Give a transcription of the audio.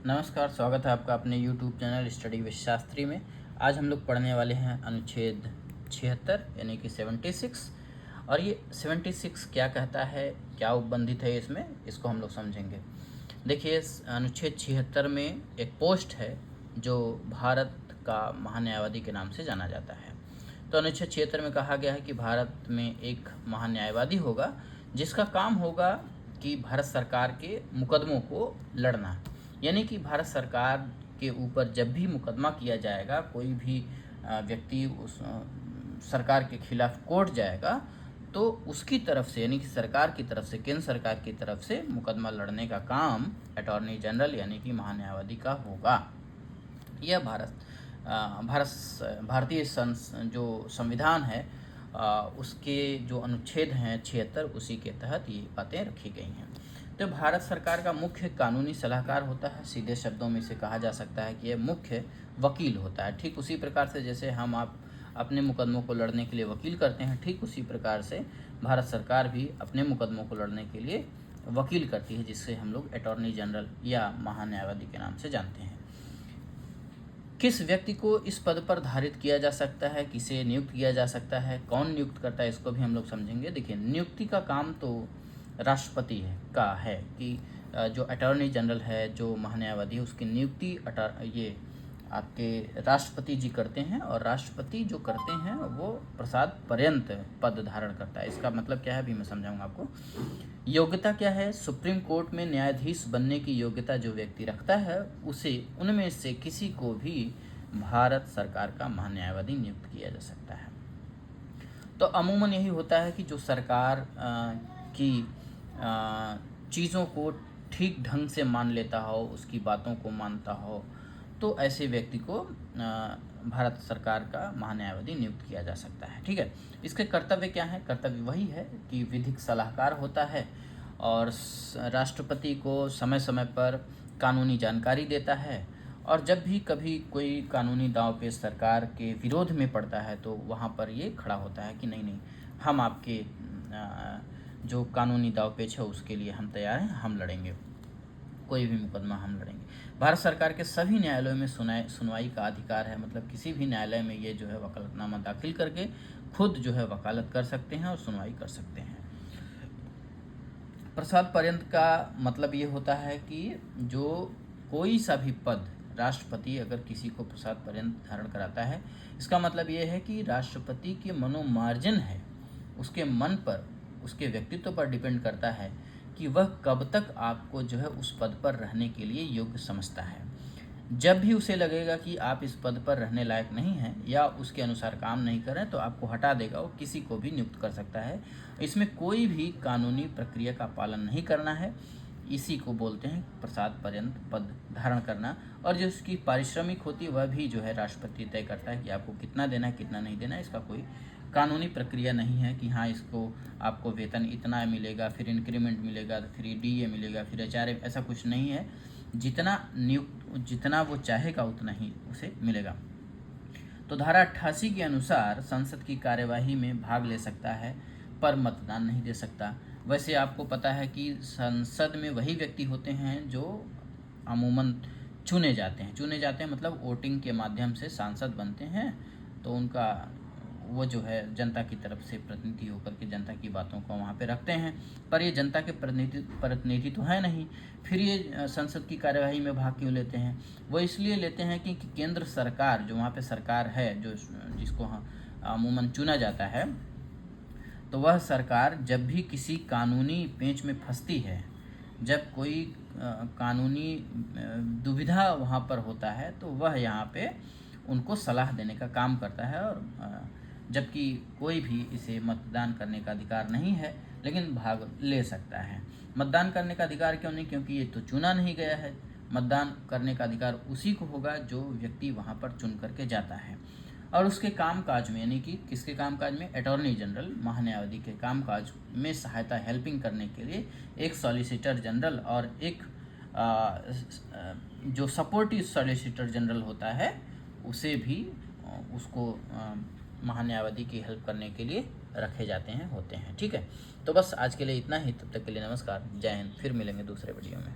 नमस्कार, स्वागत है आपका अपने YouTube channel study with Shastri में। आज हम लोग पढ़ने वाले हैं अनुच्छेद 76 यानी कि 76। और ये 76 क्या कहता है, क्या उपबंधित है इसमें, इसको हम लोग समझेंगे। देखिए, इस अनुच्छेद 76 में एक पोस्ट है जो भारत का महान्यायवादी के नाम से जाना जाता है। तो अनुच्छेद 76 में कहा गया है कि भारत में एक महान्यायवादी होगा जिसका काम होगा कि भारत सरकार के मुकदमों को लड़ना। यानी कि भारत सरकार के ऊपर जब भी मुकदमा किया जाएगा, कोई भी व्यक्ति उस सरकार के खिलाफ कोर्ट जाएगा, तो उसकी तरफ से यानी कि सरकार की तरफ से, केंद्र सरकार की तरफ से मुकदमा लड़ने का काम अटॉर्नी जनरल यानी कि महान्यायवादी का होगा। यह भारतीय जो संविधान है उसके जो अनुच्छेद हैं 76 उसी के तहत ये बातें रखी गई हैं। तो भारत सरकार का मुख्य कानूनी सलाहकार होता है। सीधे शब्दों में इसे कहा जा सकता है कि यह मुख्य वकील होता है। ठीक उसी प्रकार से जैसे आप अपने मुकदमों को लड़ने के लिए वकील करते हैं, ठीक उसी प्रकार से भारत सरकार भी अपने मुकदमों को लड़ने के लिए वकील करती है, जिससे हम लोग अटॉर्नी जनरल या महान्यायवादी के नाम से जानते हैं। किस व्यक्ति को इस पद पर धारित किया जा सकता है, किसे नियुक्त किया जा सकता है, कौन नियुक्त करता है, इसको भी हम लोग समझेंगे। देखिए, नियुक्ति का काम तो राष्ट्रपति का है कि जो अटॉर्नी जनरल है, जो महान्यायवादी है, उसकी नियुक्ति ये आपके राष्ट्रपति जी करते हैं। और राष्ट्रपति जो करते हैं वो प्रसाद पर्यंत पद धारण करता है। इसका मतलब क्या है अभी मैं समझाऊंगा आपको। योग्यता क्या है? सुप्रीम कोर्ट में न्यायाधीश बनने की योग्यता जो व्यक्ति रखता है उसे उनमें से किसी को भी भारत सरकार का महान्यायवादी नियुक्त किया जा सकता है। तो अमूमन यही होता है कि जो सरकार की चीज़ों को ठीक ढंग से मान लेता हो, उसकी बातों को मानता हो, तो ऐसे व्यक्ति को भारत सरकार का महान्यायवादी नियुक्त किया जा सकता है। ठीक है, इसके कर्तव्य क्या है? कर्तव्य वही है कि विधिक सलाहकार होता है और राष्ट्रपति को समय समय पर कानूनी जानकारी देता है। और जब भी कभी कोई कानूनी दांव पेच सरकार के विरोध में पड़ता है तो वहाँ पर ये खड़ा होता है कि नहीं, हम आपके जो कानूनी दांव पेच है उसके लिए हम तैयार हैं, हम लड़ेंगे, कोई भी मुकदमा हम लड़ेंगे। भारत सरकार के सभी न्यायालयों में सुनवाई का अधिकार है। मतलब किसी भी न्यायालय में ये जो है वकालतनामा दाखिल करके खुद जो है वकालत कर सकते हैं और सुनवाई कर सकते हैं। प्रसाद पर्यंत का मतलब ये होता है कि जो कोई सा भी पद राष्ट्रपति अगर किसी को प्रसाद पर्यंत धारण कराता है, इसका मतलब ये है कि राष्ट्रपति के मनोमार्जन है, उसके मन पर, उसके व्यक्तित्व पर डिपेंड करता है कि वह कब तक आपको जो है उस पद पर रहने के लिए योग्य समझता है। जब भी उसे लगेगा कि आप इस पद पर रहने लायक नहीं हैं या उसके अनुसार काम नहीं करें तो आपको हटा देगा, वो किसी को भी नियुक्त कर सकता है। इसमें कोई भी कानूनी प्रक्रिया का पालन नहीं करना है। इसी को बोलते हैं प्रसाद पर्यंत पद धारण करना। और जो उसकी पारिश्रमिक होती है वह भी जो है राष्ट्रपति तय करता है कि आपको कितना देना है, कितना नहीं देना है। इसका कोई कानूनी प्रक्रिया नहीं है कि हाँ इसको आपको वेतन इतना मिलेगा, फिर इंक्रीमेंट मिलेगा, फिर डीए मिलेगा, फिर एचआरए, ऐसा कुछ नहीं है। जितना वो चाहेगा उतना ही उसे मिलेगा। तो धारा 88 के अनुसार संसद की कार्यवाही में भाग ले सकता है पर मतदान नहीं दे सकता। वैसे आपको पता है कि संसद में वही व्यक्ति होते हैं जो अमूमन चुने जाते हैं मतलब वोटिंग के माध्यम से सांसद बनते हैं। तो उनका वो जो है जनता की तरफ से प्रतिनिधि होकर के जनता की बातों को वहाँ पे रखते हैं। पर ये जनता के प्रतिनिधि तो है नहीं, फिर ये संसद की कार्यवाही में भाग क्यों लेते हैं? वो इसलिए लेते हैं कि केंद्र सरकार जो वहाँ पे सरकार है, जो जिसको अमूमन चुना जाता है, तो वह सरकार जब भी किसी कानूनी पेंच में फंसती है, जब कोई कानूनी दुविधा वहाँ पर होता है, तो वह यहाँ पे उनको सलाह देने का काम करता है। और जबकि कोई भी इसे मतदान करने का अधिकार नहीं है, लेकिन भाग ले सकता है। मतदान करने का अधिकार क्यों नहीं? क्योंकि ये तो चुना नहीं गया है। मतदान करने का अधिकार उसी को होगा जो व्यक्ति वहाँ पर चुन करके जाता है। और उसके कामकाज में, यानी कि किसके कामकाज में? अटॉर्नी जनरल महान्यायवादी के कामकाज में सहायता, हेल्पिंग करने के लिए एक सॉलिसिटर जनरल और एक जो सपोर्टिव सॉलिसिटर जनरल होता है उसे भी उसको महान्यायवादी की हेल्प करने के लिए रखे जाते हैं, होते हैं। ठीक है, तो बस आज के लिए इतना ही। तब तक के लिए नमस्कार, जय हिंद। फिर मिलेंगे दूसरे वीडियो में।